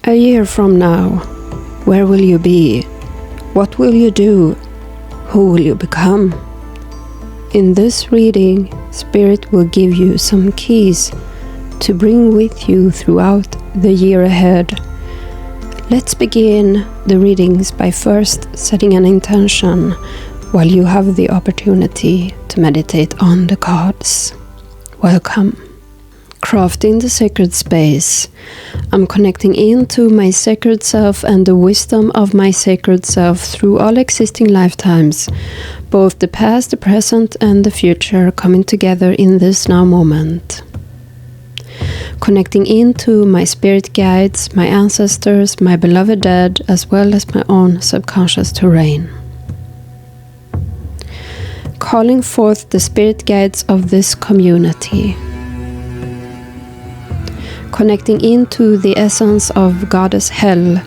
A year from now, where will you be? What will you do? Who will you become? In this reading, Spirit will give you some keys to bring with you throughout the year ahead. Let's begin the readings by first setting an intention while you have the opportunity to meditate on the cards. Welcome. Crafting the sacred space. I'm connecting into my sacred self and the wisdom of my sacred self through all existing lifetimes, both the past, the present, and the future coming together in this now moment. Connecting into my spirit guides, my ancestors, my beloved dead, as well as my own subconscious terrain. Calling forth the spirit guides of this community. Connecting into the essence of Goddess Hel,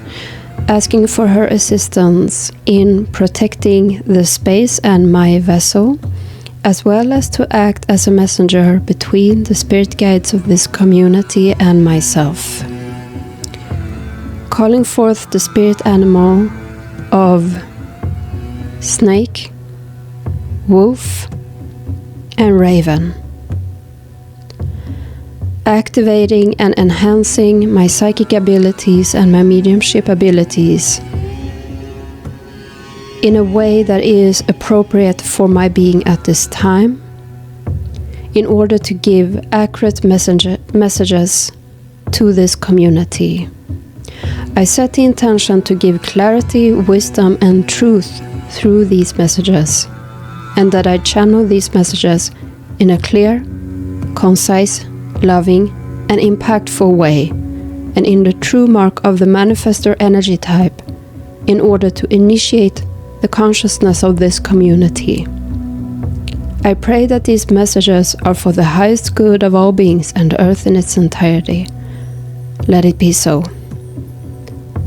asking for her assistance in protecting the space and my vessel, as well as to act as a messenger between the spirit guides of this community and myself. Calling forth the spirit animal of snake, wolf, and raven. Activating and enhancing my psychic abilities and my mediumship abilities in a way that is appropriate for my being at this time, in order to give accurate messages to this community. I set the intention to give clarity, wisdom, and truth through these messages, and that I channel these messages in a clear, concise, loving, and impactful way, and in the true mark of the manifestor energy type, in order to initiate the consciousness of this community. I pray that these messages are for the highest good of all beings and Earth in its entirety. Let it be so.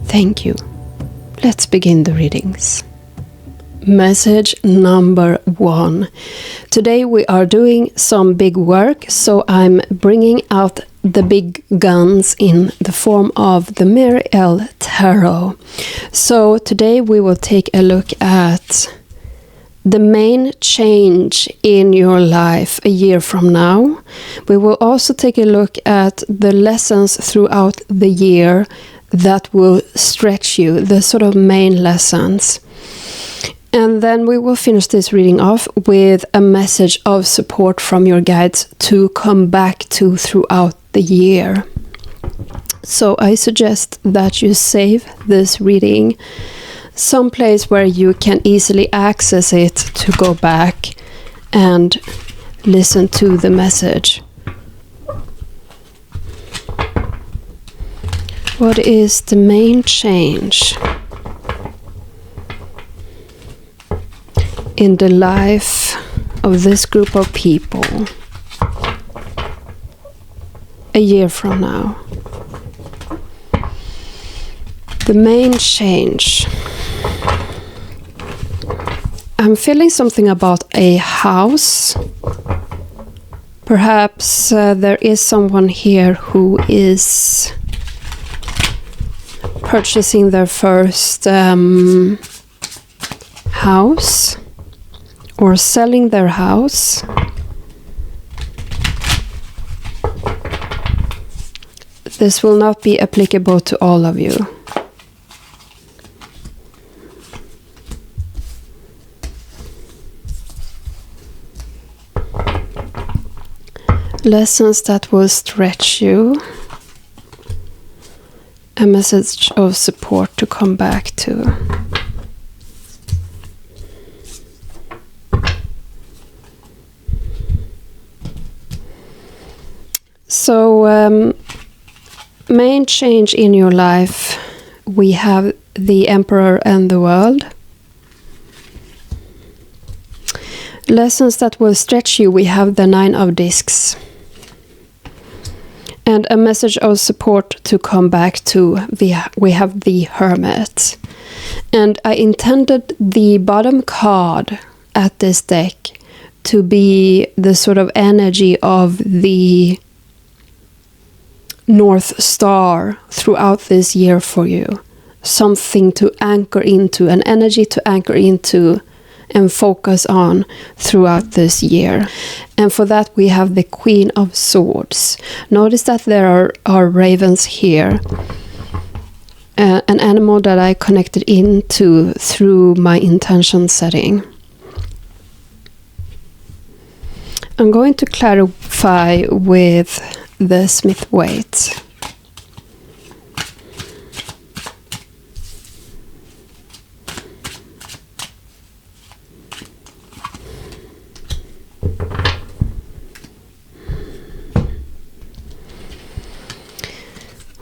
Thank you. Let's begin the readings. Message number 1. Today we are doing some big work, so I'm bringing out the big guns in the form of the Miriel Tarot. So today we will take a look at the main change in your life a year from now. We will also take a look at the lessons throughout the year that will stretch you, the sort of main lessons. And then we will finish this reading off with a message of support from your guides to come back to throughout the year. So I suggest that you save this reading someplace where you can easily access it to go back and listen to the message. What is the main change in the life of this group of people a year from now? The main change. I'm feeling something about a house. Perhaps there is someone here who is purchasing their first house, or selling their house. This will not be applicable to all of you. Lessons that will stretch you. A message of support to come back to. So, main change in your life, we have the Emperor and the World. Lessons that will stretch you, we have the 9 of Discs. And a message of support to come back to, we have the Hermit. And I intended the bottom card at this deck to be the sort of energy of the North Star throughout this year for you. Something to anchor into, an energy to anchor into and focus on throughout this year. And for that we have the Queen of Swords. Notice that there are ravens here. An animal that I connected into through my intention setting. I'm going to clarify with the Smith weight.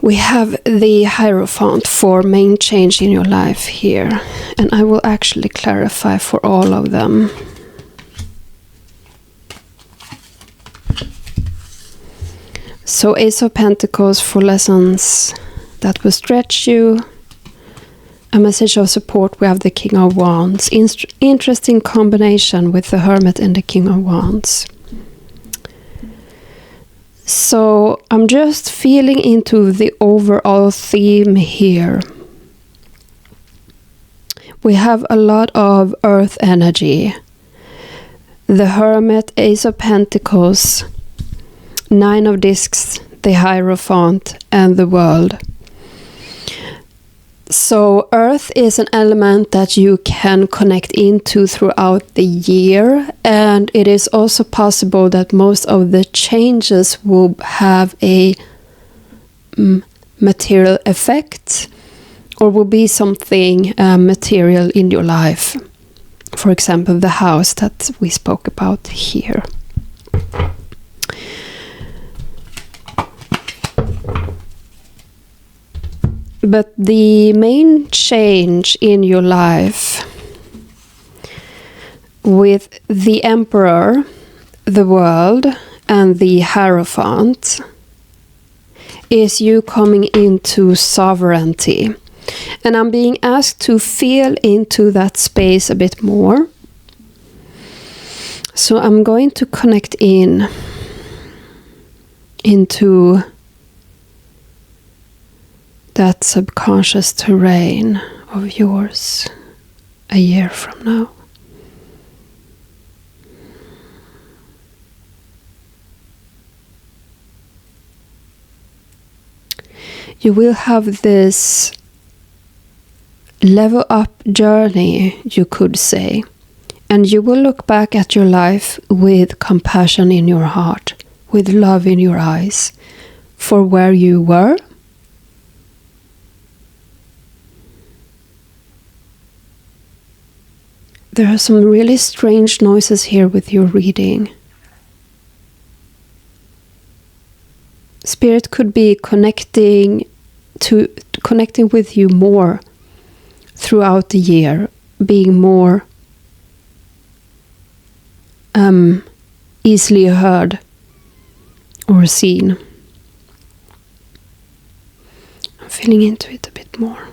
We have the Hierophant for main change in your life here, and I will actually clarify for all of them. So Ace of Pentacles for lessons that will stretch you. A message of support, we have the King of Wands. Interesting combination with the Hermit and the King of Wands. So I'm just feeling into the overall theme here. We have a lot of earth energy. The Hermit, Ace of Pentacles, Nine of Discs, the Hierophant, and the World. So earth is an element that you can connect into throughout the year, and it is also possible that most of the changes will have a material effect or will be something material in your life. For example, the house that we spoke about here. But the main change in your life with the Emperor, the World, and the Hierophant is you coming into sovereignty. And I'm being asked to feel into that space a bit more. So I'm going to connect into that subconscious terrain of yours a year from now. You will have this level up journey, you could say, and you will look back at your life with compassion in your heart, with love in your eyes for where you were. There are some really strange noises here with your reading. Spirit could be connecting with you more throughout the year, being more easily heard or seen. I'm feeling into it a bit more.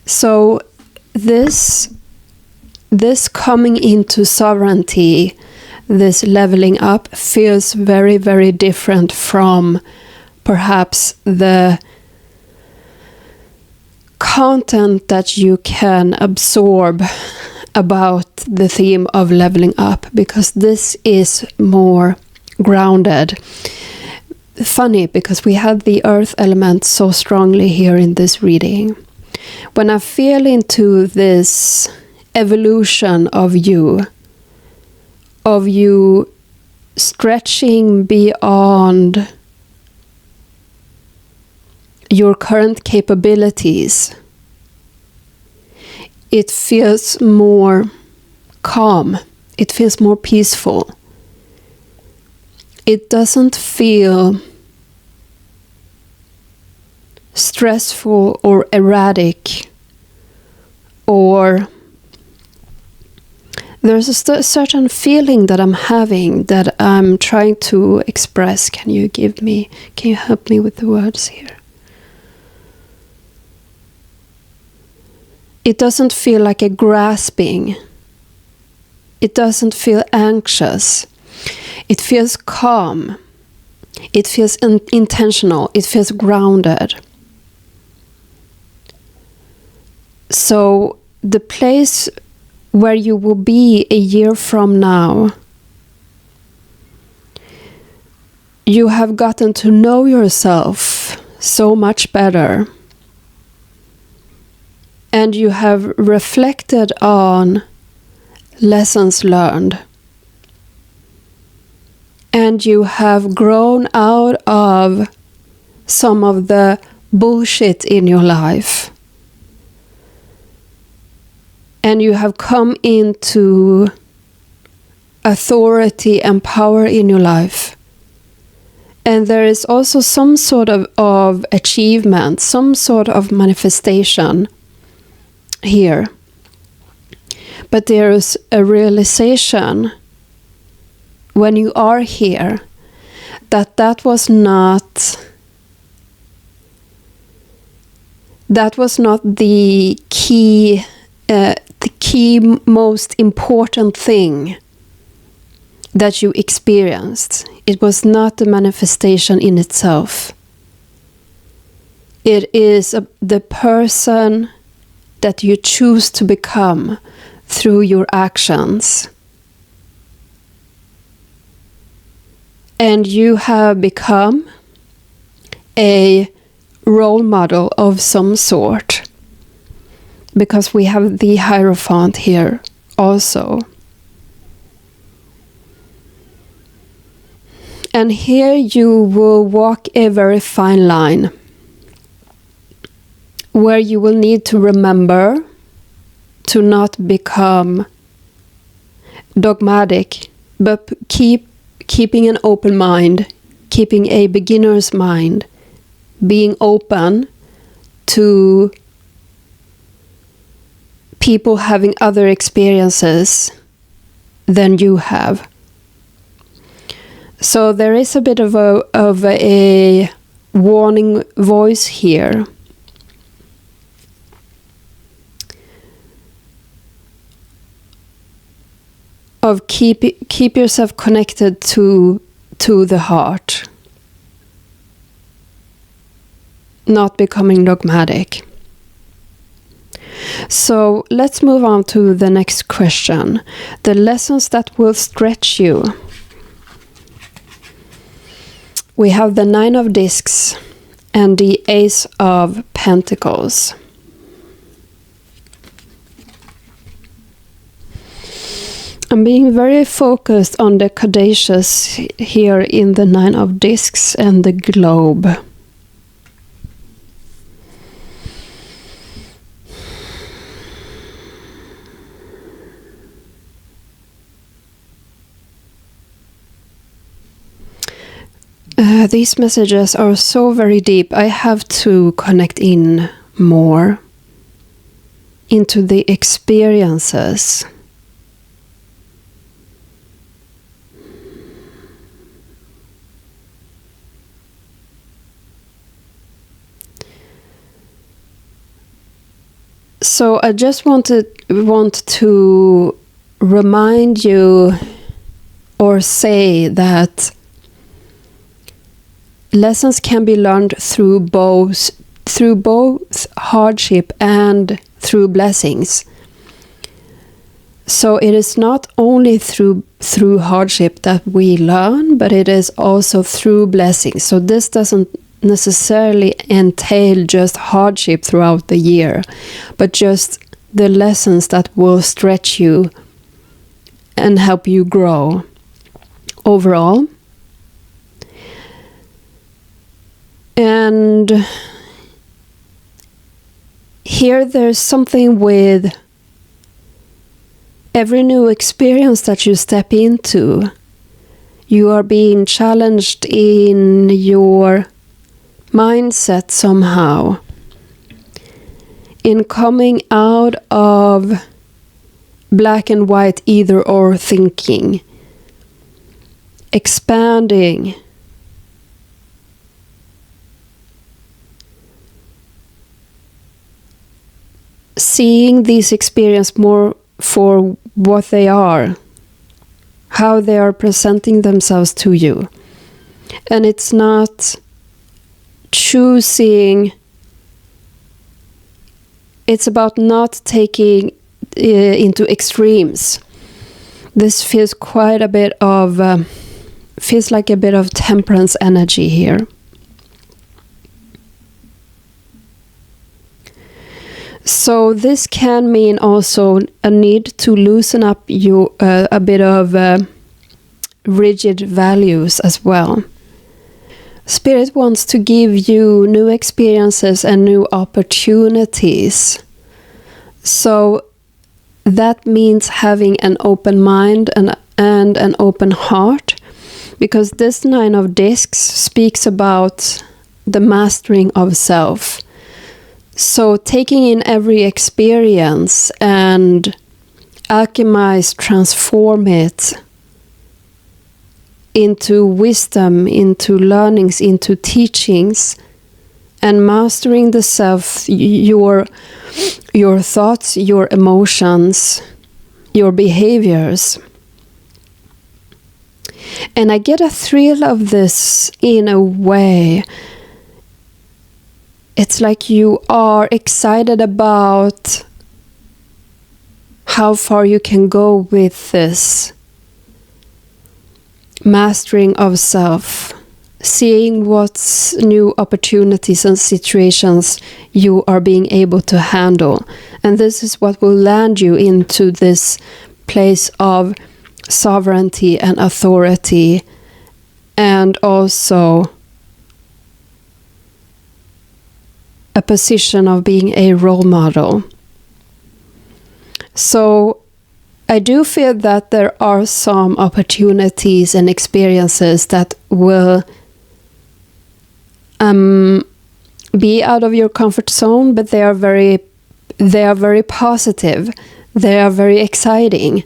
So this coming into sovereignty, this leveling up, feels very, very different from perhaps the content that you can absorb about the theme of leveling up, because this is more grounded. Funny, because we had the earth element so strongly here in this reading. When I feel into this evolution of you stretching beyond your current capabilities, it feels more calm. It feels more peaceful. It doesn't feel stressful or erratic, or there's a certain feeling that I'm having that I'm trying to express. Can you help me with the words here? It doesn't feel like a grasping. It doesn't feel anxious. It feels calm. It feels intentional. It feels grounded. So the place where you will be a year from now, you have gotten to know yourself so much better. And you have reflected on lessons learned. And you have grown out of some of the bullshit in your life. And you have come into authority and power in your life. And there is also some sort of achievement, some sort of manifestation here. But there is a realization when you are here that was not the key most important thing that you experienced. It was not the manifestation in itself. It is the person that you choose to become through your actions. And you have become a role model of some sort. Because we have the Hierophant here also. And here you will walk a very fine line, where you will need to remember to not become dogmatic, but keeping an open mind, keeping a beginner's mind, being open to people having other experiences than you have. So there is a bit of a warning voice here. Of keep yourself connected to the heart. Not becoming dogmatic. So let's move on to the next question. The lessons that will stretch you. We have the 9 of Discs and the Ace of Pentacles. I'm being very focused on the Caduceus here in the 9 of Discs and the Globe. These messages are so very deep. I have to connect in more into the experiences. So I just want to remind you or say that lessons can be learned through both hardship and through blessings. So it is not only through hardship that we learn, but it is also through blessings. So this doesn't necessarily entail just hardship throughout the year, but just the lessons that will stretch you and help you grow overall. And here there's something with every new experience that you step into. You are being challenged in your mindset somehow. In coming out of black and white either or thinking. Expanding. Seeing these experiences more for what they are, how they are presenting themselves to you. And it's not choosing, it's about not taking into extremes. This feels quite a bit of, feels like a bit of temperance energy here. So this can mean also a need to loosen up you a bit of rigid values as well. Spirit wants to give you new experiences and new opportunities. So that means having an open mind and an open heart, because this 9 of discs speaks about the mastering of self. So taking in every experience and alchemize, transform it into wisdom, into learnings, into teachings, and mastering the self, your thoughts, your emotions, your behaviors. And I get a thrill of this in a way. It's like you are excited about how far you can go with this mastering of self, seeing what new opportunities and situations you are being able to handle. And this is what will land you into this place of sovereignty and authority, and also a position of being a role model. So I do feel that there are some opportunities and experiences that will be out of your comfort zone, but they are very positive. They are very exciting.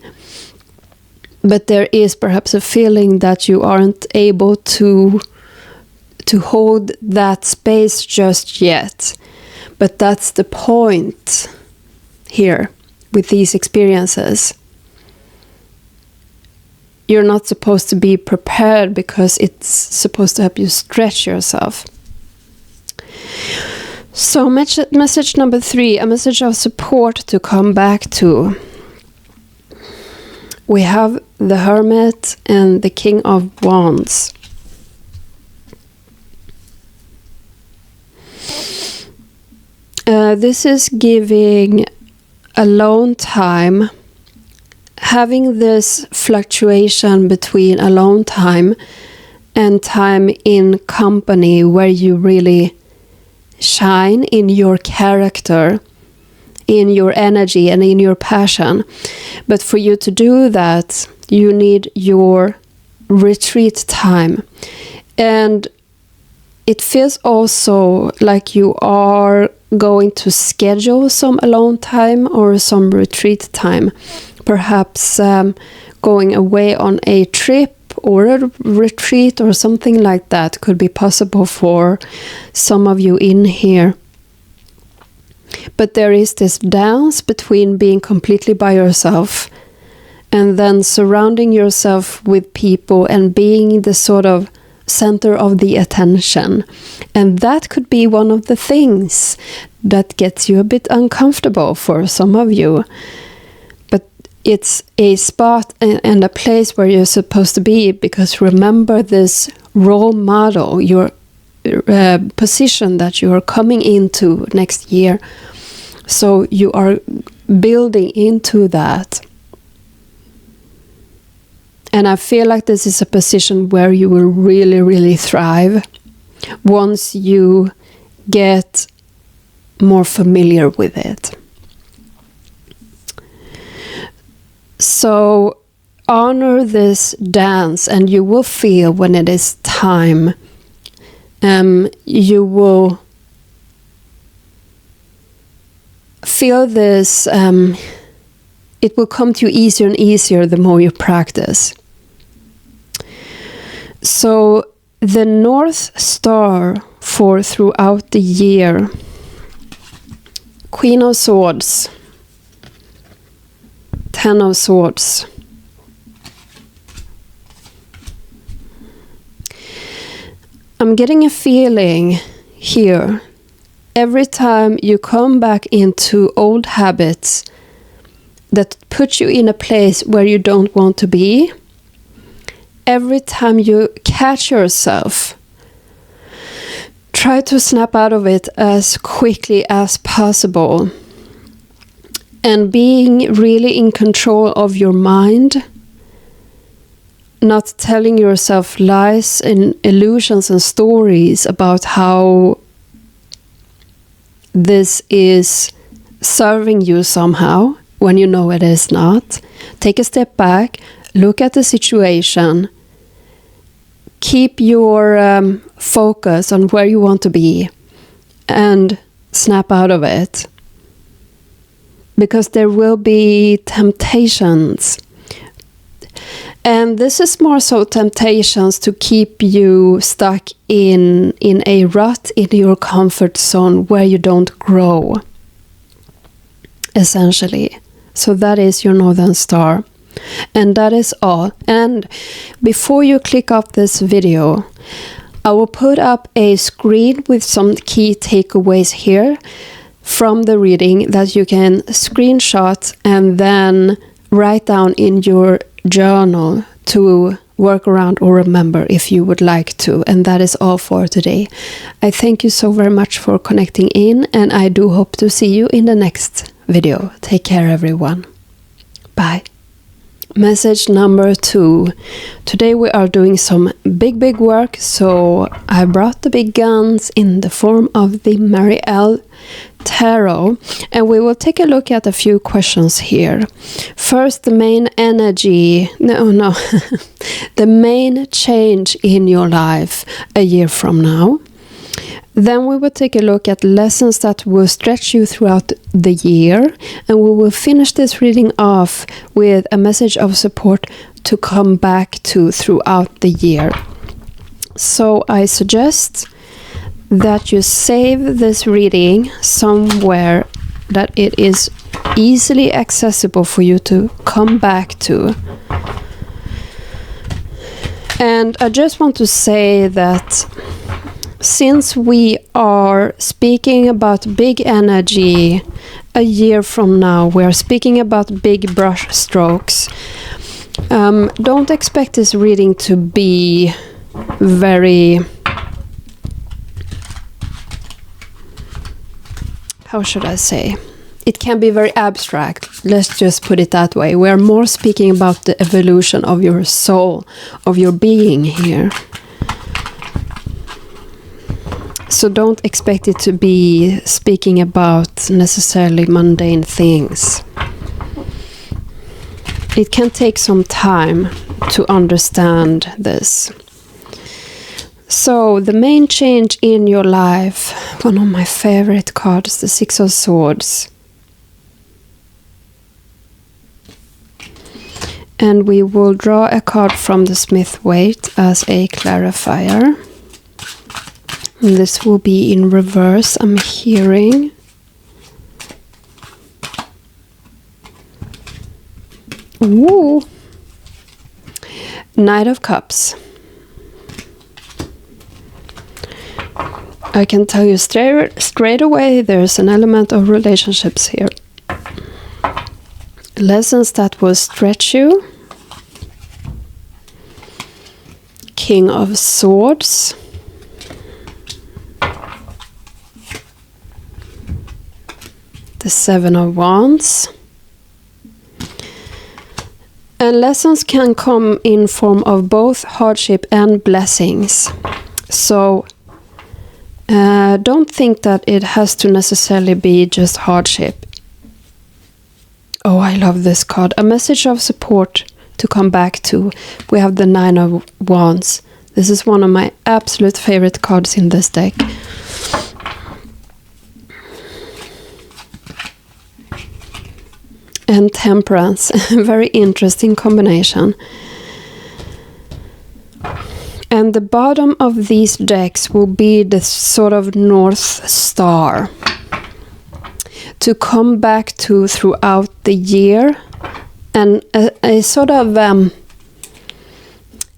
But there is perhaps a feeling that you aren't able to hold that space just yet. But that's the point here with these experiences. You're not supposed to be prepared because it's supposed to help you stretch yourself. So message number 3, a message of support to come back to. We have the Hermit and the King of Wands. This is giving alone time, having this fluctuation between alone time and time in company where you really shine in your character, in your energy and in your passion. But for you to do that, you need your retreat time. And it feels also like you are going to schedule some alone time or some retreat time. Perhaps going away on a trip or a retreat or something like that could be possible for some of you in here. But there is this dance between being completely by yourself and then surrounding yourself with people and being the sort of center of the attention. And that could be one of the things that gets you a bit uncomfortable for some of you. But it's a spot and a place where you're supposed to be, because remember this role model, your position that you are coming into next year. So you are building into that. And I feel like this is a position where you will really, really thrive once you get more familiar with it. So honor this dance, and you will feel when it is time. You will feel this, it will come to you easier and easier the more you practice. So the North Star for throughout the year, Queen of Swords, 10 of Swords, I'm getting a feeling here. Every time you come back into old habits that put you in a place where you don't want to be, every time you catch yourself, try to snap out of it as quickly as possible. And being really in control of your mind, not telling yourself lies and illusions and stories about how this is serving you somehow when you know it is not. Take a step back, look at the situation, keep your focus on where you want to be, and snap out of it. Because there will be temptations. And this is more so temptations to keep you stuck in a rut in your comfort zone where you don't grow, essentially. So that is your Northern Star. And that is all. And before you click off this video, I will put up a screen with some key takeaways here from the reading that you can screenshot and then write down in your journal to work around or remember if you would like to. And that is all for today. I thank you so very much for connecting in, and I do hope to see you in the next video. Take care, everyone. Bye. Message number 2. Today we are doing some big work, so I brought the big guns in the form of the Mary L. Tarot, and we will take a look at a few questions here. First, the main energy, the main change in your life a year from now. Then we will take a look at lessons that will stretch you throughout the year, and we will finish this reading off with a message of support to come back to throughout the year. So I suggest that you save this reading somewhere that it is easily accessible for you to come back to. And I just want to say that since we are speaking about big energy a year from now, we are speaking about big brush strokes. Don't expect this reading to be very, how should I say? It can be very abstract. Let's just put it that way. We are more speaking about the evolution of your soul, of your being here. So don't expect it to be speaking about necessarily mundane things. It can take some time to understand this. So the main change in your life, one of my favorite cards, the Six of Swords. And we will draw a card from the Smith Waite as a clarifier. And this will be in reverse, I'm hearing. Ooh. Knight of Cups. I can tell you straight away there's an element of relationships here. Lessons that will stretch you. King of Swords. The Seven of Wands. And lessons can come in form of both hardship and blessings. So don't think that it has to necessarily be just hardship. Oh, I love this card. A message of support to come back to. We have the Nine of Wands. This is one of my absolute favorite cards in this deck. And Temperance, very interesting combination. And the bottom of these decks will be the sort of North Star to come back to throughout the year, and a sort of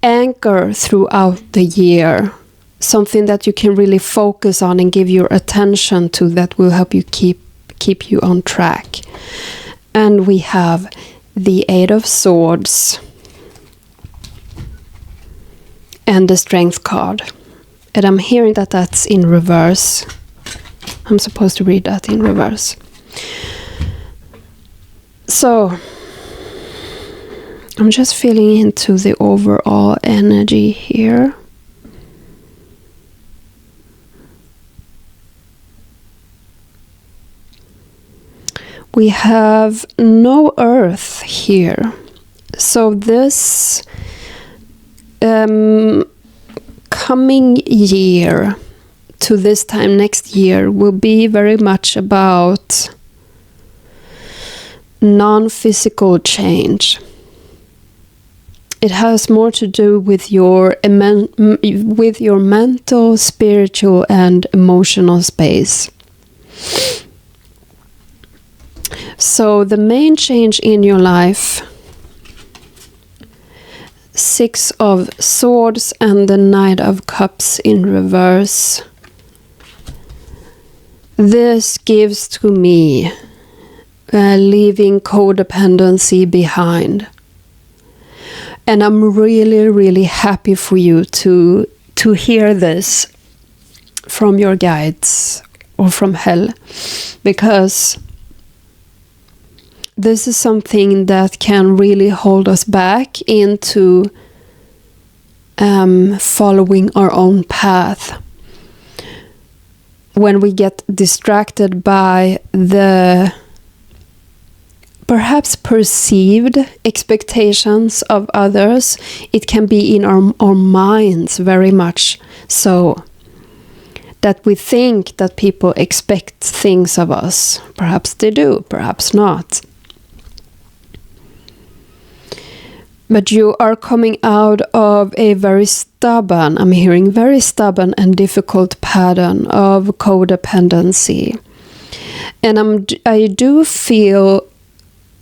anchor throughout the year something that you can really focus on and give your attention to, that will help you keep you on track. And we have the Eight of Swords and the Strength card. And I'm hearing that that's in reverse. I'm supposed to read that in reverse. So I'm just feeling into the overall energy here. We have no earth here. So this coming year to this time next year will be very much about non-physical change. It has more to do with your mental, spiritual, and emotional space. So the main change in your life, Six of Swords and the Knight of Cups in reverse. This gives to me leaving codependency behind. And I'm really, really happy for you to hear this from your guides or from hell, because this is something that can really hold us back into following our own path. When we get distracted by the perhaps perceived expectations of others, it can be in our minds very much so, that we think that people expect things of us. Perhaps they do, perhaps not. But you are coming out of a very stubborn, I'm hearing very stubborn and difficult pattern of codependency. And I do feel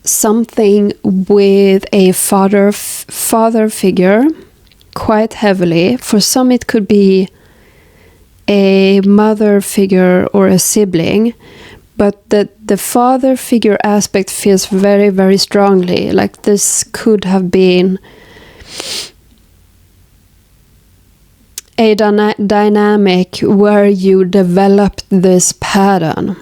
something with a father figure quite heavily. For some it could be a mother figure or a sibling, but the father figure aspect feels very, very strongly. Like this could have been a dynamic where you developed this pattern.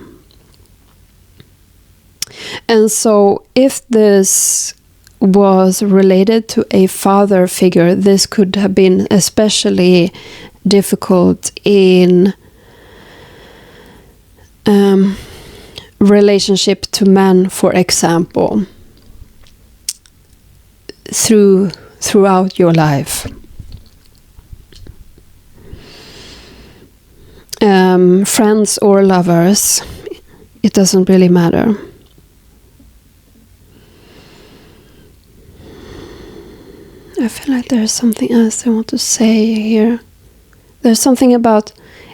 And so if this was related to a father figure, this could have been especially difficult in relationship to men, for example, throughout your life. Friends or lovers, it doesn't really matter. I feel like there's something else I want to say here. There's something about,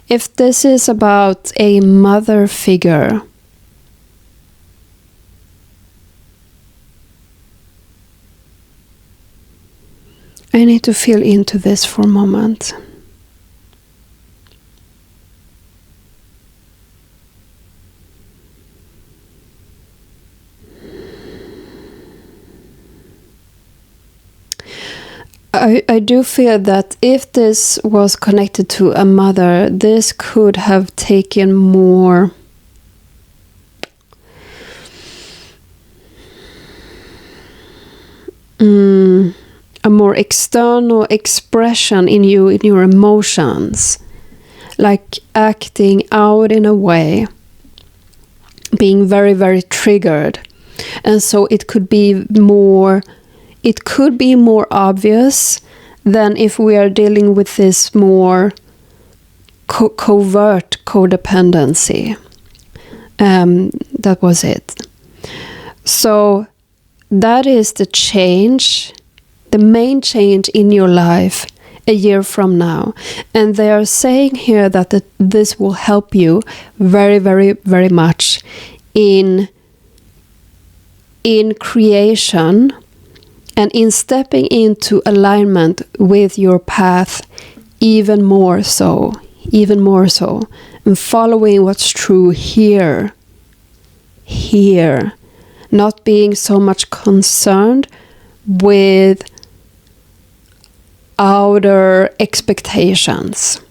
if this is about a mother figure, I need to feel into this for a moment. I do feel that if this was connected to a mother, this could have taken more a more external expression in you, in your emotions, like acting out in a way, being very, very triggered. And so it could be more obvious than if we are dealing with this more covert codependency. That was it. So that is the change, the main change in your life a year from now. And they are saying here that this will help you very, very, very much in creation and in stepping into alignment with your path even more so, and following what's true here, not being so much concerned with outer expectations.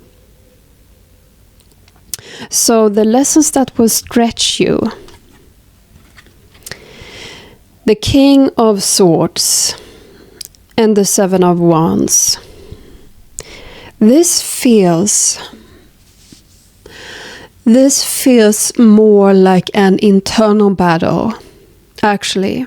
So the lessons that will stretch you. The King of Swords and the Seven of Wands. This feels more like an internal battle, actually.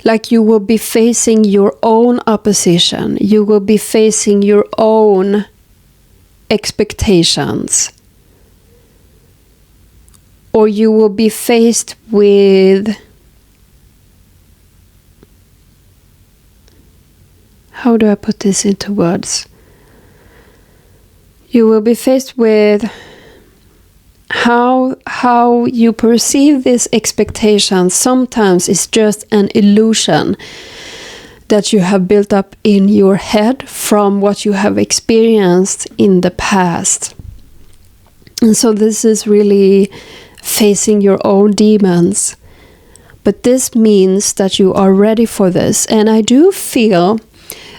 Like you will be facing your own opposition. You will be facing your own expectations. Or you will be faced with, how do I put this into words? You will be faced with how you perceive these expectations. Sometimes it's just an illusion that you have built up in your head from what you have experienced in the past. And so this is really facing your own demons. But this means that you are ready for this. And I do feel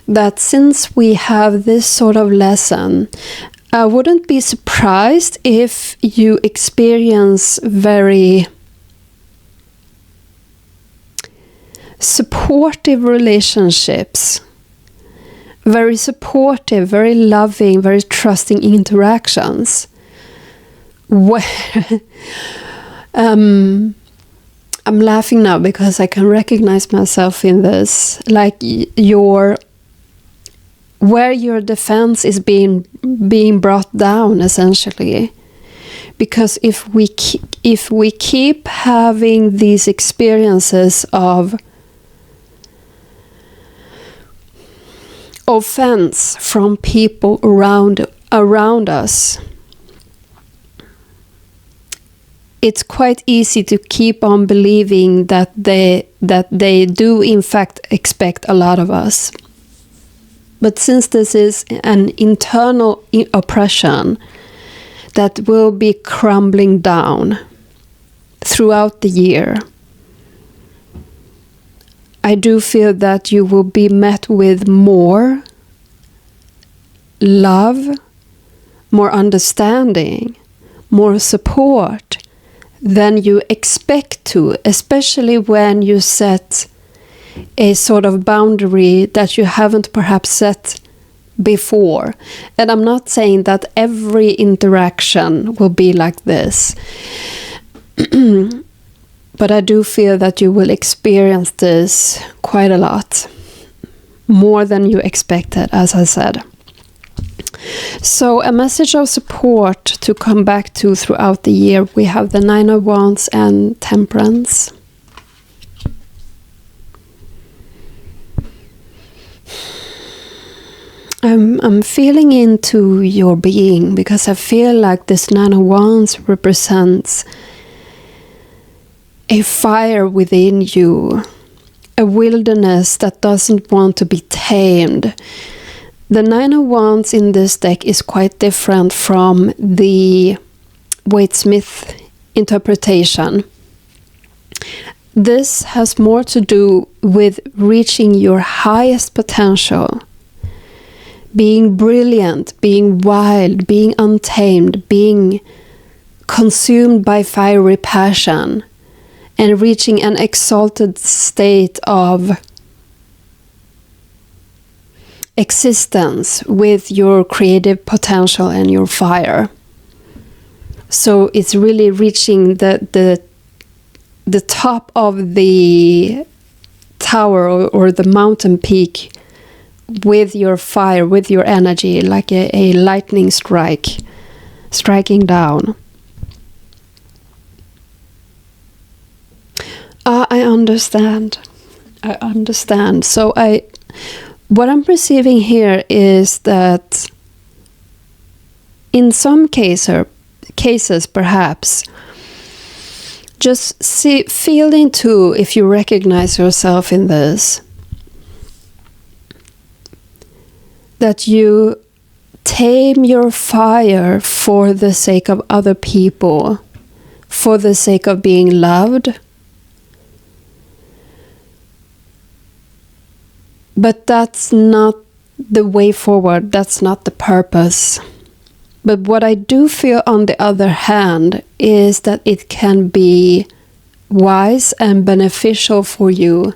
that since we have this sort of lesson, I wouldn't be surprised if you experience very supportive relationships, very supportive, very loving, very trusting interactions, where I'm laughing now because I can recognize myself in this, like where your defense is being brought down, essentially. Because if we keep having these experiences of offense from people around us, it's quite easy to keep on believing that they do in fact expect a lot of us. But since this is an internal oppression that will be crumbling down throughout the year, I do feel that you will be met with more love, more understanding, more support than you expect to, especially when you set a sort of boundary that you haven't perhaps set before. And I'm not saying that every interaction will be like this, but I do feel that you will experience this quite a lot, more than you expected, as I said. So a message of support to come back to throughout the year. We have the Nine of Wands and Temperance. I'm feeling into your being, because I feel like this Nine of Wands represents a fire within you, a wilderness that doesn't want to be tamed. The Nine of Wands in this deck is quite different from the Waite-Smith interpretation. This has more to do with reaching your highest potential, being brilliant, being wild, being untamed, being consumed by fiery passion, and reaching an exalted state of existence with your creative potential and your fire. So it's really reaching the top of the tower or the mountain peak with your fire, with your energy, like a lightning strike, striking down. I understand. So what I'm perceiving here is that in some cases perhaps, just feel into if you recognize yourself in this. that you tame your fire for the sake of other people, for the sake of being loved. But that's not the way forward. That's not the purpose. But what I do feel, on the other hand, is that it can be wise and beneficial for you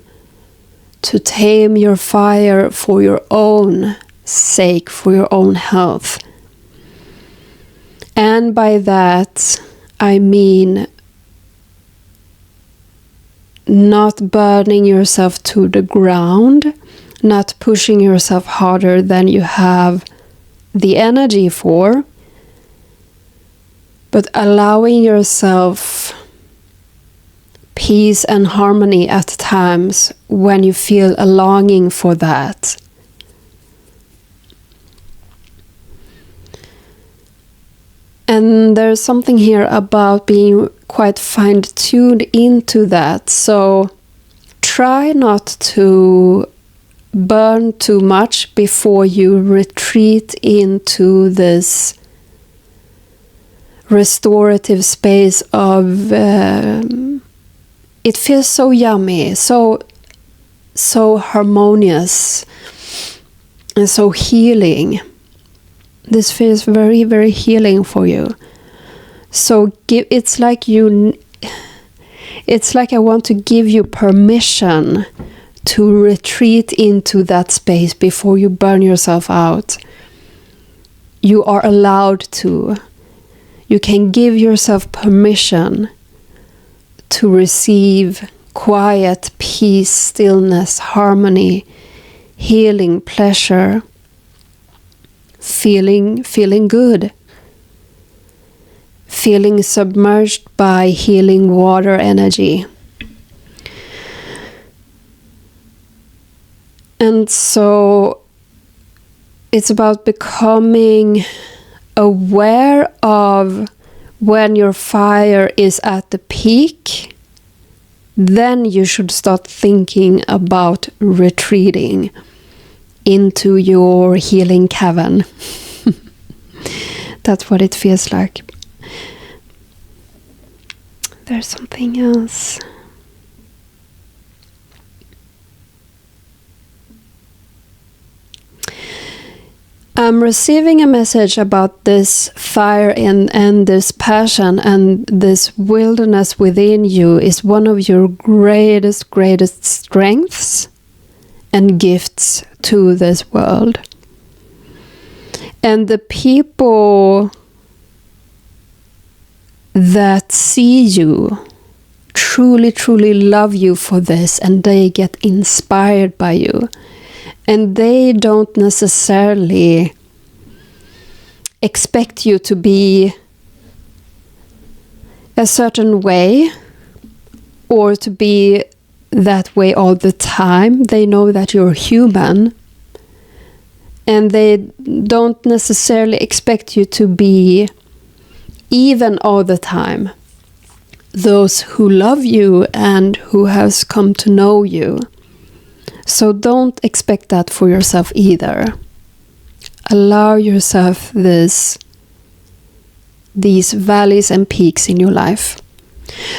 to tame your fire for your own sake, for your own health. And by that, I mean not burning yourself to the ground, not pushing yourself harder than you have the energy for, but allowing yourself peace and harmony at times when you feel a longing for that. And there's something here about being quite fine-tuned into that. So try not to burn too much before you retreat into this restorative space of it feels so yummy, so harmonious and so healing. This feels very, very healing for you. So it's like I want to give you permission to retreat into that space before you burn yourself out. You are allowed to. You can give yourself permission to receive quiet, peace, stillness, harmony, healing, pleasure, feeling good, feeling submerged by healing water energy. And so it's about becoming aware of when your fire is at the peak. Then you should start thinking about retreating into your healing cavern. That's what it feels like. There's something else. I'm receiving a message about this fire and this passion and this wilderness within you is one of your greatest strengths and gifts to this world. And the people that see you truly love you for this, and they get inspired by you. And they don't necessarily expect you to be a certain way or to be that way all the time. They know that you're human. And they don't necessarily expect you to be even all the time. Those who love you and who has come to know you. So don't expect that for yourself either. Allow yourself these valleys and peaks in your life.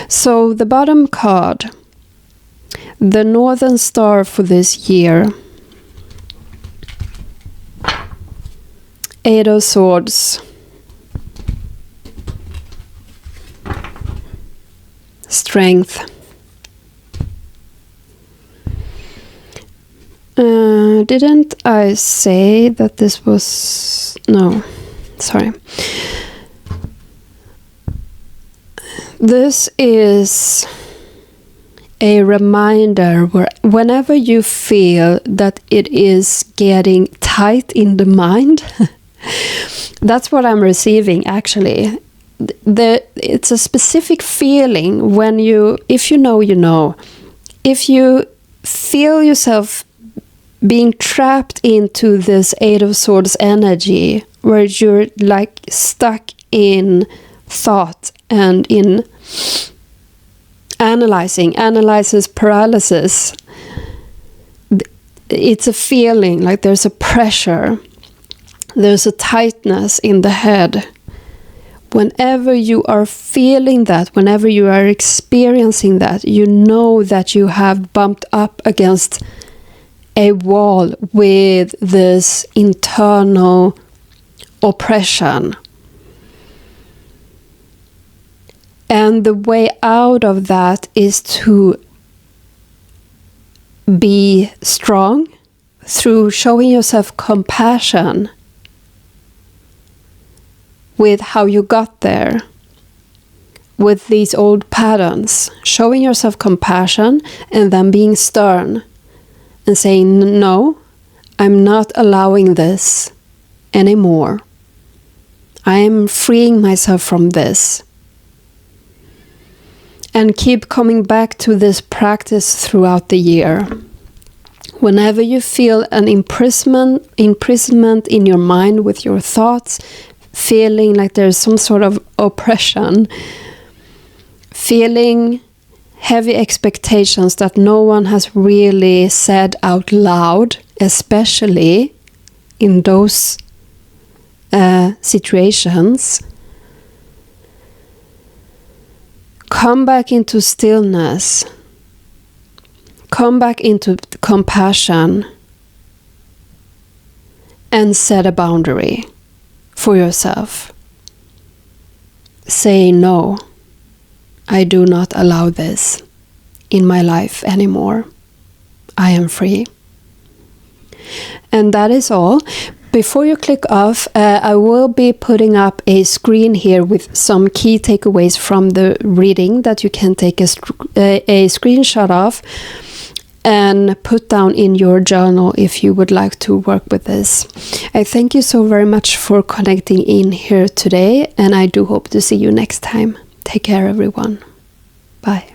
So the bottom card, the Northern Star for this year, Eight of Swords, Strength. Didn't I say that this was... No, sorry. This is a reminder where whenever you feel that it is getting tight in the mind, that's what I'm receiving actually. It's a specific feeling when if you know, you know. If you feel yourself being trapped into this Eight of Swords energy where you're like stuck in thought and in analysis paralysis. It's a feeling like there's a pressure. There's a tightness in the head. Whenever you are feeling that, whenever you are experiencing that, you know that you have bumped up against a wall with this internal oppression. And the way out of that is to be strong through showing yourself compassion with how you got there, with these old patterns, showing yourself compassion and then being stern and saying, no, I'm not allowing this anymore. I'm freeing myself from this. And keep coming back to this practice throughout the year. Whenever you feel an imprisonment in your mind with your thoughts, feeling like there's some sort of oppression, feeling heavy expectations that no one has really said out loud, especially in those situations, come back into stillness, come back into compassion, and set a boundary for yourself. Say, no, I do not allow this in my life anymore. I am free. And that is all. Before you click off, I will be putting up a screen here with some key takeaways from the reading that you can take a screenshot of and put down in your journal if you would like to work with this. I thank you so very much for connecting in here today, and I do hope to see you next time. Take care, everyone. Bye.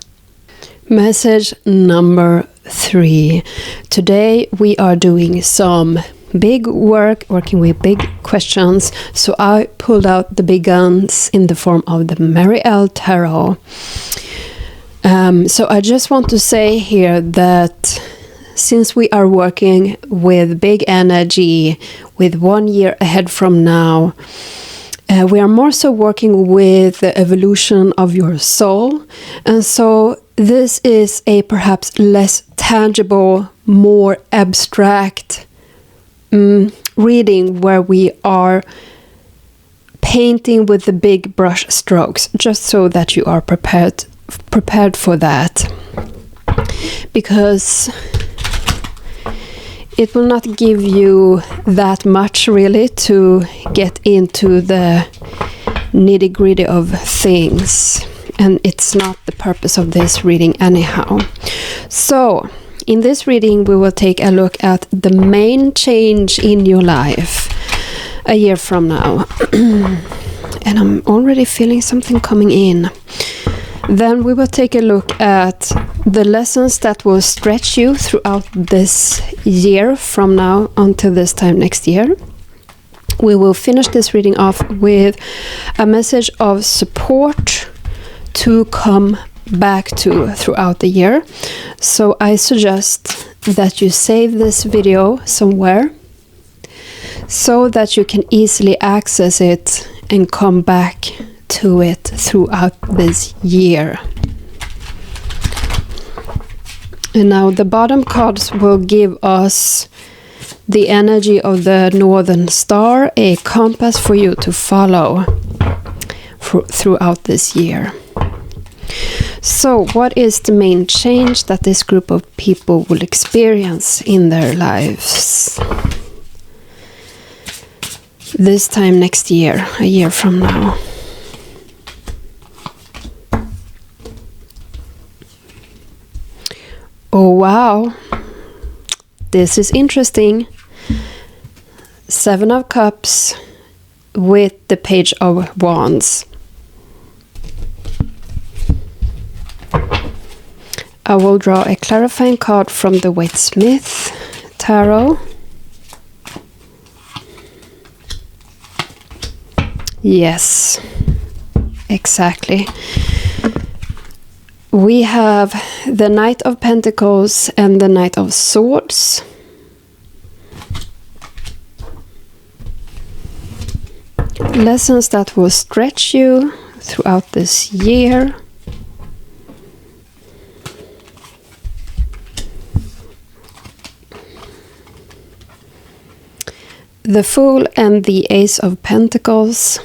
Message number 3. Today we are doing some big work, working with big questions. So I pulled out the big guns in the form of the Mary L. Tarot. So I just want to say here that since we are working with big energy, with 1 year ahead from now, we are more so working with the evolution of your soul. And so this is a perhaps less tangible, more abstract reading where we are painting with the big brush strokes, just so that you are prepared for that, because it will not give you that much really to get into the nitty-gritty of things, and it's not the purpose of this reading anyhow. So in this reading we will take a look at the main change in your life a year from now. And I'm already feeling something coming in. Then we will take a look at the lessons that will stretch you throughout this year from now until this time next year. We will finish this reading off with a message of support to come back to throughout the year. So I suggest that you save this video somewhere so that you can easily access it and come back to it throughout this year. And now the bottom cards will give us the energy of the Northern Star, a compass for you to follow throughout this year. So what is the main change that this group of people will experience in their lives this time next year, a year from now? Oh wow, this is interesting. 7 of Cups with the Page of Wands. I will draw a clarifying card from the Waite-Smith Tarot. Yes, exactly. We have the Knight of Pentacles and the Knight of Swords. lessons that will stretch you throughout this year. The Fool and the Ace of Pentacles.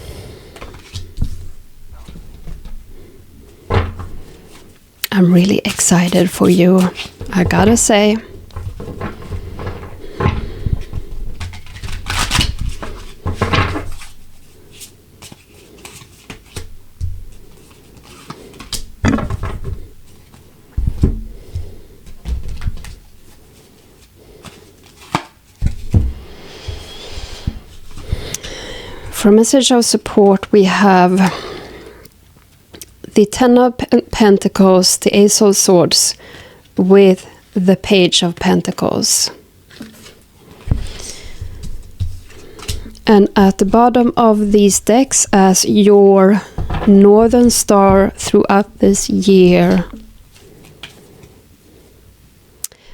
I'm really excited for you, I gotta say. For a message of support, we have the Ten of Pentacles, the Ace of Swords, with the Page of Pentacles. And at the bottom of these decks, as your Northern Star throughout this year,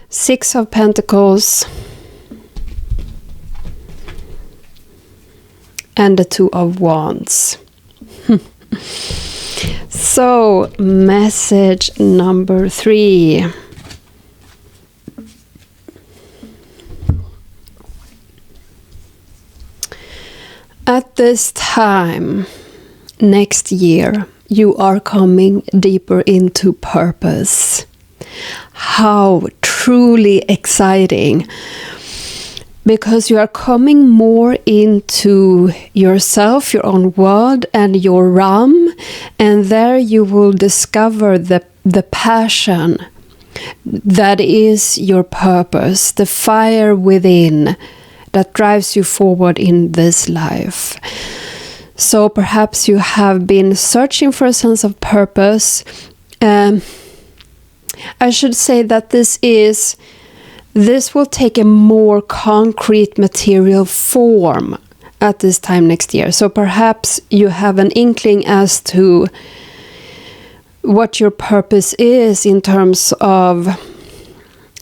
Six of Pentacles, and the Two of Wands. So, message number 3. At this time next year, you are coming deeper into purpose. How truly exciting! Because you are coming more into yourself, your own world, and your realm, and there you will discover the passion that is your purpose, the fire within that drives you forward in this life. So perhaps you have been searching for a sense of purpose. I should say that this will take a more concrete material form at this time next year. So perhaps you have an inkling as to what your purpose is in terms of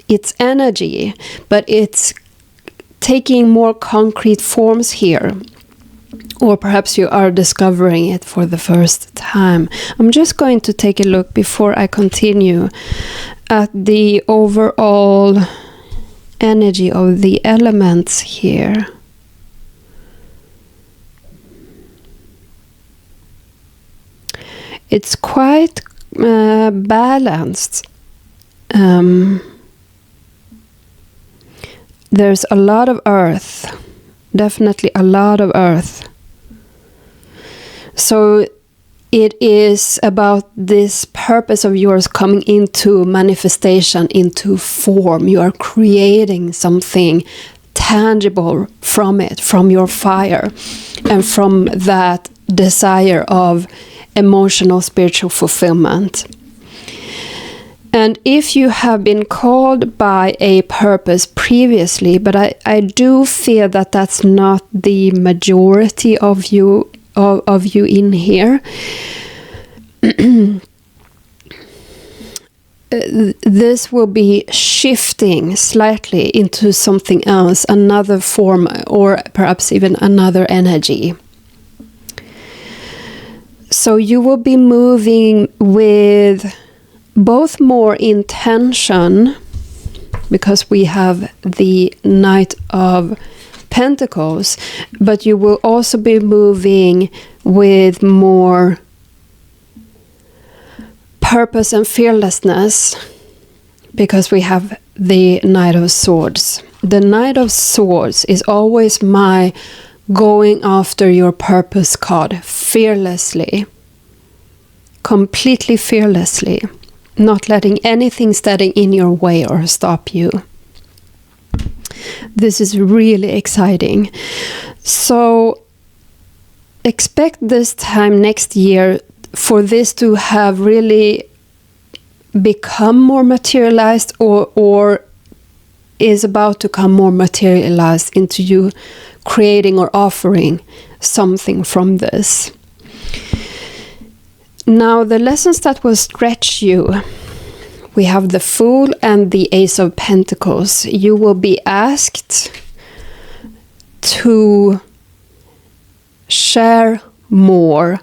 its energy, but it's taking more concrete forms here. Or perhaps you are discovering it for the first time. I'm just going to take a look before I continue at the overall energy of the elements here. It's quite balanced. There's a lot of earth, definitely a lot of earth. So it is about this purpose of yours coming into manifestation, into form. You are creating something tangible from it, from your fire, and from that desire of emotional, spiritual fulfillment. And if you have been called by a purpose previously, but I do fear that that's not the majority of you in here, this will be shifting slightly into something else, another form, or perhaps even another energy. So you will be moving with both more intention, because we have the Knight of Pentacles, but you will also be moving with more purpose and fearlessness, because we have the Knight of Swords. The Knight of Swords is always my going after your purpose card, fearlessly, completely fearlessly, not letting anything standing in your way or stop you. This is really exciting. So expect this time next year for this to have really become more materialized, or is about to come more materialized into you creating or offering something from this. Now, the lessons that will stretch you, we have the Fool and the Ace of Pentacles. You will be asked to share more.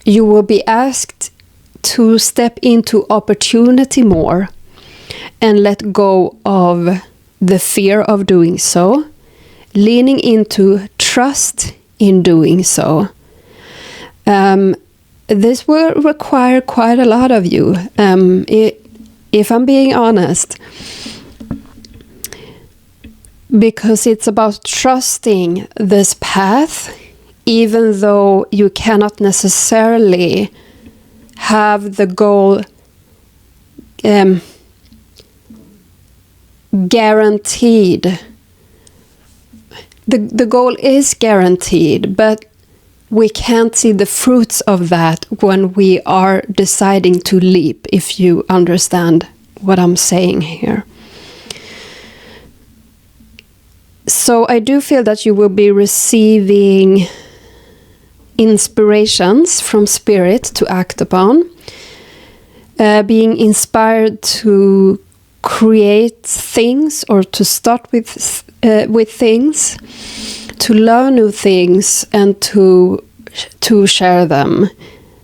You will be asked to step into opportunity more and let go of the fear of doing so, leaning into trust in doing so. This will require quite a lot of you. If I'm being honest, because it's about trusting this path, even though you cannot necessarily have the goal guaranteed. The goal is guaranteed, but we can't see the fruits of that when we are deciding to leap, if you understand what I'm saying here. So I do feel that you will be receiving inspirations from Spirit to act upon, being inspired to create things or to start with things, to learn new things and to share them.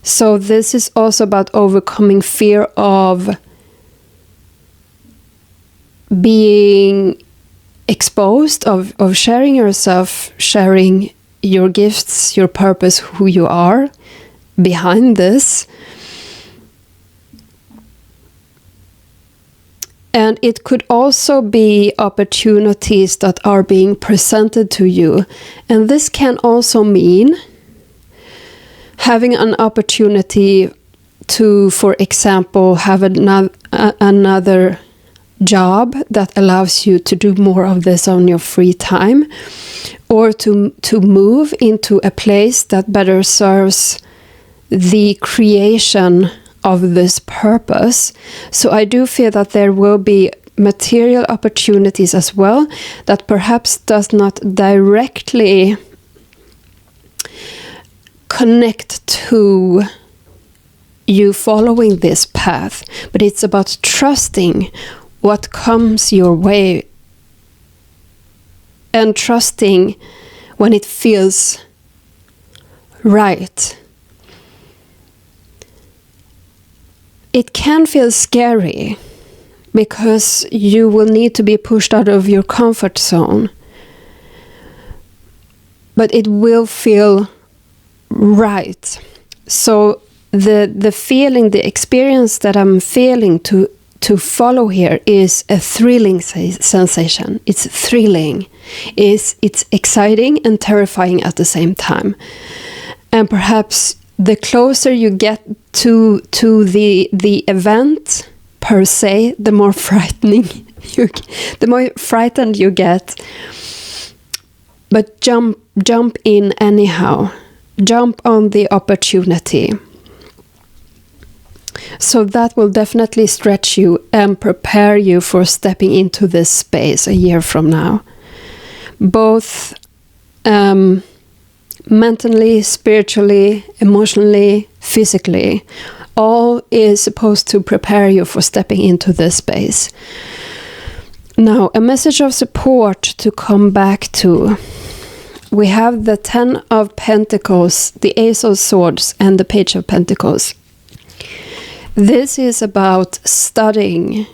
So this is also about overcoming fear of being exposed, of sharing yourself, sharing your gifts, your purpose, who you are behind this. And it could also be opportunities that are being presented to you. And this can also mean having an opportunity to, for example, have another job that allows you to do more of this on your free time, or to move into a place that better serves the creation of this purpose. So I do feel that there will be material opportunities as well that perhaps does not directly connect to you following this path, but it's about trusting what comes your way and trusting when it feels right. It can feel scary because you will need to be pushed out of your comfort zone. But it will feel right. So the feeling, the experience that I'm feeling to follow here is a thrilling sensation. It's thrilling. It's exciting and terrifying at the same time. And perhaps the closer you get to the event per se, the more the more frightened you get. But jump in anyhow. Jump on the opportunity. So that will definitely stretch you and prepare you for stepping into this space a year from now. Both mentally, spiritually, emotionally, physically, all is supposed to prepare you for stepping into this space. Now, a message of support to come back to. We have the 10 of Pentacles, the Ace of Swords, and the Page of Pentacles. This is about studying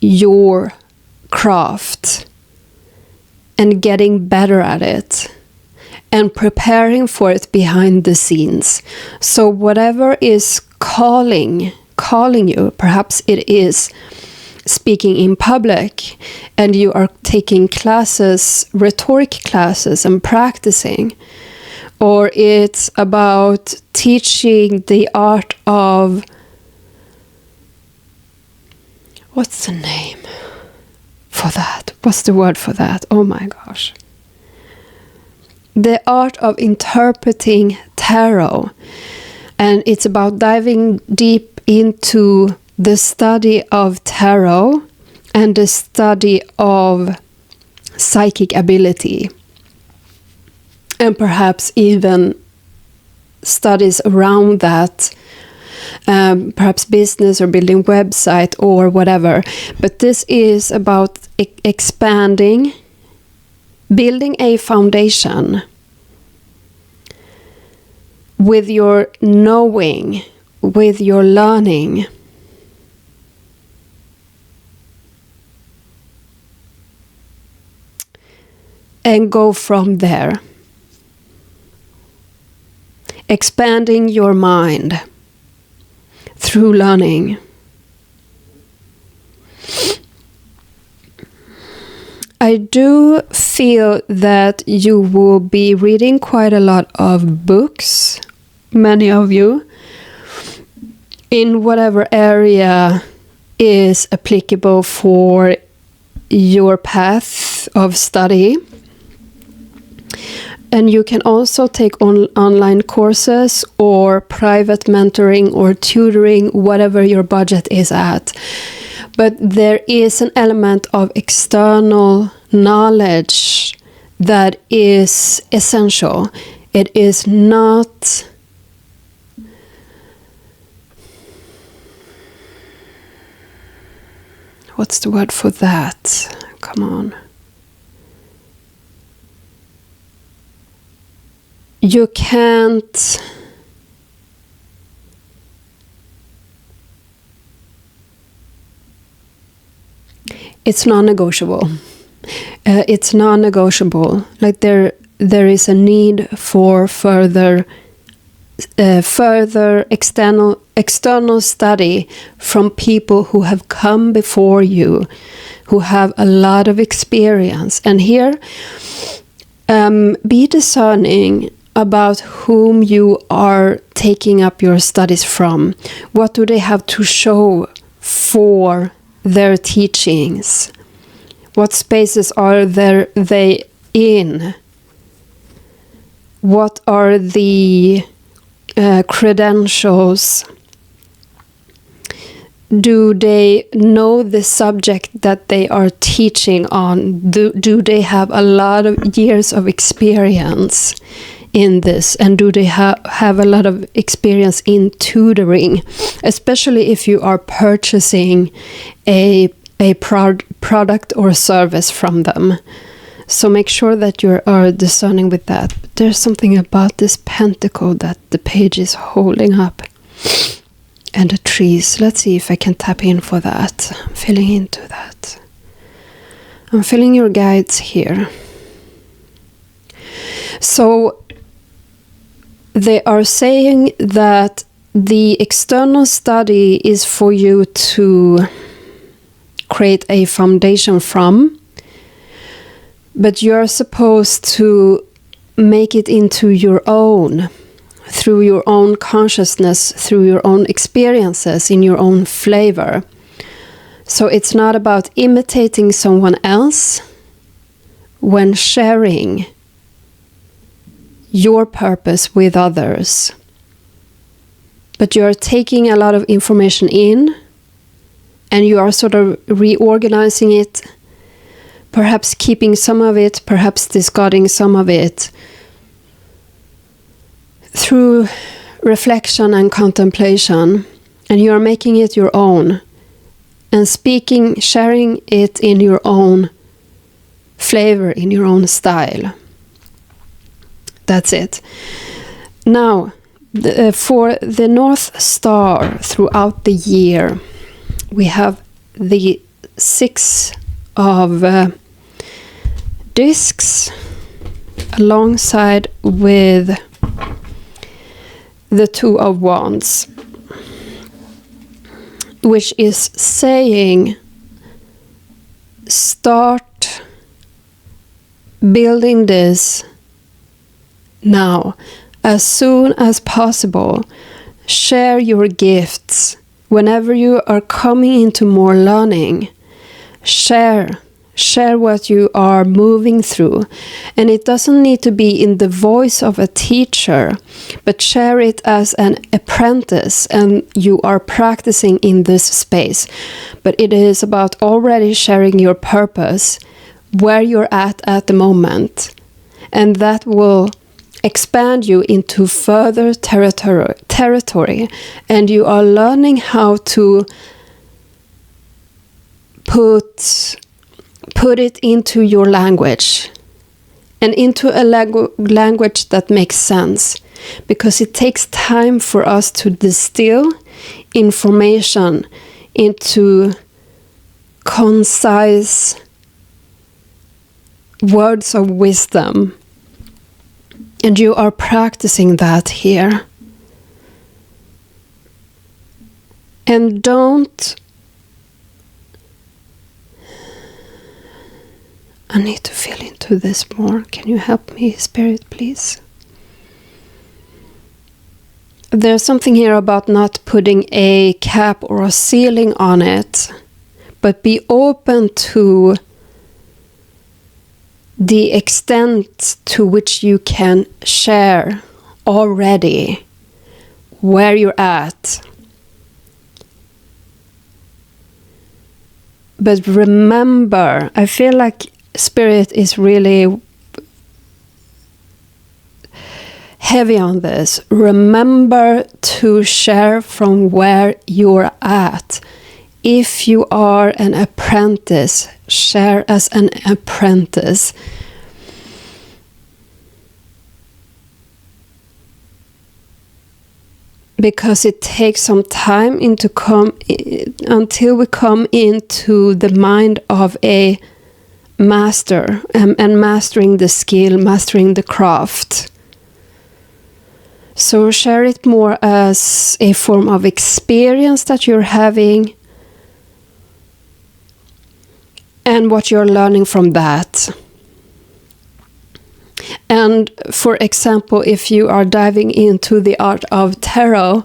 your craft and getting better at it and preparing for it behind the scenes. So whatever is calling you, perhaps it is speaking in public and you are taking classes, rhetoric classes and practicing, or it's about teaching the art of, what's the name for that? What's the word for that? Oh my gosh. The art of interpreting tarot. And it's about diving deep into the study of tarot and the study of psychic ability. And perhaps even studies around that, perhaps business or building website or whatever. But this is about expanding, building a foundation with your knowing, with your learning. And go from there. Expanding your mind through learning. I do feel that you will be reading quite a lot of books, many of you, in whatever area is applicable for your path of study. And you can also take online courses or private mentoring or tutoring, whatever your budget is at. But there is an element of external knowledge that is essential. It is not what's the word for that? Come on. You can't it's non-negotiable. It's non-negotiable. Like there is a need for further external study from people who have come before you, who have a lot of experience. And here, be discerning about whom you are taking up your studies from. What do they have to show for their teachings? What spaces are they in? What are the credentials? Do they know the subject that they are teaching on? Do they have a lot of years of experience in this? And do they have a lot of experience in tutoring? Especially if you are purchasing a product or service from them. So make sure that you are discerning with that. But there's something about this pentacle that the page is holding up. And the trees. Let's see if I can tap in for that. I'm feeling into that. I'm feeling your guides here. So they are saying that the external study is for you to create a foundation from, but you're supposed to make it into your own, through your own consciousness, through your own experiences, in your own flavor. So it's not about imitating someone else when sharing your purpose with others. But you're taking a lot of information in, and you are sort of reorganizing it, perhaps keeping some of it, perhaps discarding some of it, through reflection and contemplation, and you are making it your own and sharing it in your own flavor, in your own style. That's it. Now, for the North Star throughout the year, we have the 6 of discs alongside with the 2 of Wands, which is saying start building this now, as soon as possible. Share your gifts whenever you are coming into more learning. Share what you are moving through, and it doesn't need to be in the voice of a teacher, but share it as an apprentice, and you are practicing in this space. But it is about already sharing your purpose, where you're at the moment, and that will expand you into further territory, and you are learning how to put it into your language, and into a language that makes sense. because it takes time for us to distill information into concise words of wisdom. And you are practicing that here. And I need to feel into this more. Can you help me, Spirit, please? There's something here about not putting a cap or a ceiling on it, but be open to the extent to which you can share already where you're at. But remember, I feel like Spirit is really heavy on this. Remember to share from where you're at. If you are an apprentice, share as an apprentice. Because it takes some time until we come into the mind of a master and mastering the skill, mastering the craft. So share it more as a form of experience that you're having and what you're learning from that. And for example, if you are diving into the art of tarot,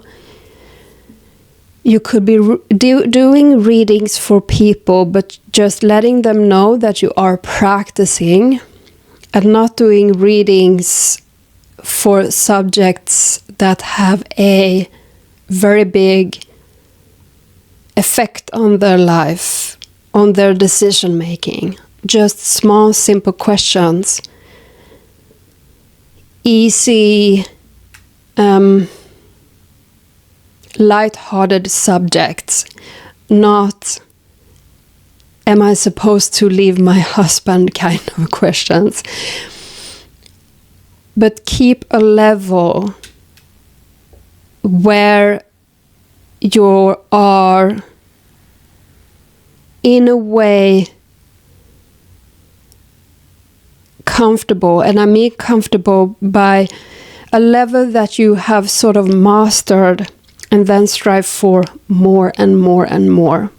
you could be doing readings for people, but just letting them know that you are practicing and not doing readings for subjects that have a very big effect on their life, on their decision making. Just small, simple questions. Easy, light-hearted subjects, not am I supposed to leave my husband kind of questions. But keep a level where you are in a way comfortable, and I mean comfortable by a level that you have sort of mastered, and then strive for more and more and more.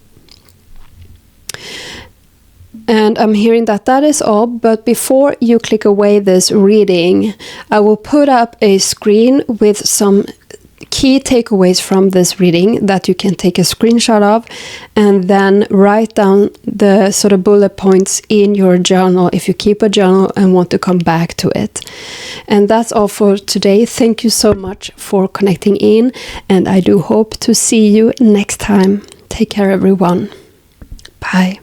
And I'm hearing that is all, but before you click away this reading, I will put up a screen with some key takeaways from this reading that you can take a screenshot of and then write down the sort of bullet points in your journal if you keep a journal and want to come back to it. And that's all for today. Thank you so much for connecting in, and I do hope to see you next time. Take care, everyone. Bye.